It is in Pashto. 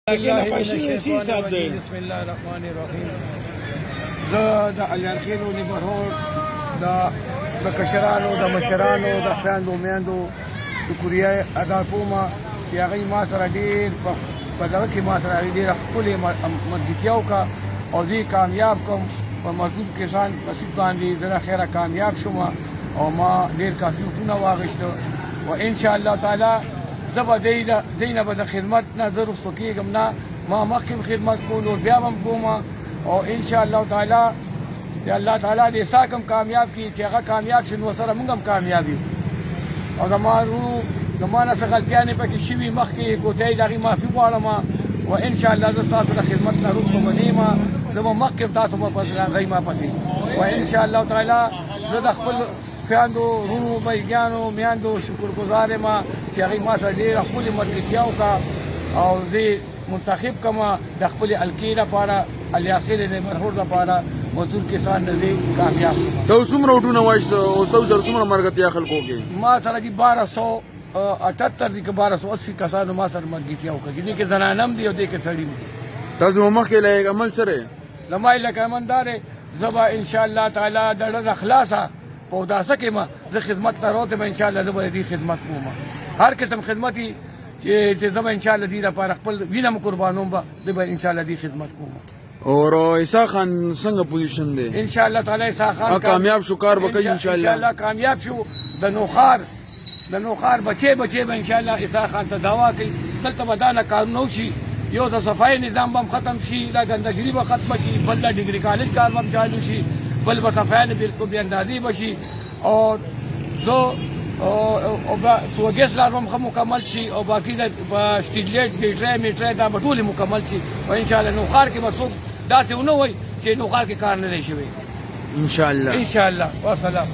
بسم الله الرحمن الرحیم. زه د الیانخیلو نیبرهوډ د کشرانو د مشرانو د خویندو میندو شکریه ادا کوم چې هغوی ما سره ډېر په دغه کې ما سره ډېره ښکلې ملګرتیا وکړه او زه یې کامیاب کړم په مزدور کسان نصیب باندې زه د خیره کامیاب شوم او ما ډېر کافي وختونه واخیسته و انشاءالله تعالی زه به دی نه به د خدمت نه زه رسته کېږم نه ما مخکې خدمت کولو بیا به هم کوم او انشاءالله تعالی د الله تعالی دې ساکم کامیاب کړي چې هغه کامیاب شي نو سره موږ هم کامیاب یو او زما نه څه غلطیانې پکې شوي مخکې ګوتې د هغې معافي غواړم و انشاءالله زه ستاسو د خدمت نه وروسته به نه یم زه به مخکې تاسو به پسې راغی ما پسې و انشاءالله تعالی زه د خپل خویندو وروڼو بهیګیانو میندو شکرګزار یم چې هغوی ما سره ډېره ښکلې ملګرتیا وکړه او زه منتخب کړم د خپلې حلقې لپاره الیاخیل نیبرهوډ لپاره مزدور کسان نه دی کامیاب کړم. ته اوس څومره وټونه وایسته او تاسو سره څومره ملګرتیا خلکو کې؟ ما سره دي 1278 دي که 1280 کسانو ما سره ملګرتیا وکړه چې دې کې زنانه هم دي او دې کې سړي هم دي. تاسو مخکې لایق عمل سره لما لکه عملدار زه به انشاءالله تعالی د ډډه خلاصه په اوداسه کې ما زه خدمت نه راوتم انشاءالله زه به دې خدمت کوم هر قسم خدمت چې زه به انشاءالله دې لپاره خپل وینه م قربانوم به زه به انشاءالله دې خدمت کوم. اور عیسی خان څنګه پوزیشن دی؟ انشاءالله تعالی عیسی خان کامیاب شو کار وکړي انشاءالله کامیاب شو د نوخار بچي به انشاءالله عیسی خان ته دعوا کوي دلته به دا نه کارونه وشي یو د صفایي نظام به هم ختم شي دا ګندګري به ختمه شي بل د ډګري کالج کار به هم چالو شي بل به صفایانې بالکل بې اندازې به شي او زه سوګیس لار به هم مکمل شي او باقي د سټیډلیټ بیټرۍ میټرۍ دا به ټولې مکمل شي او انشاءالله نوخار کې به څوک داسې ونه وایي چې نوخار کې کار نه دی شوی انشاءالله والسلام.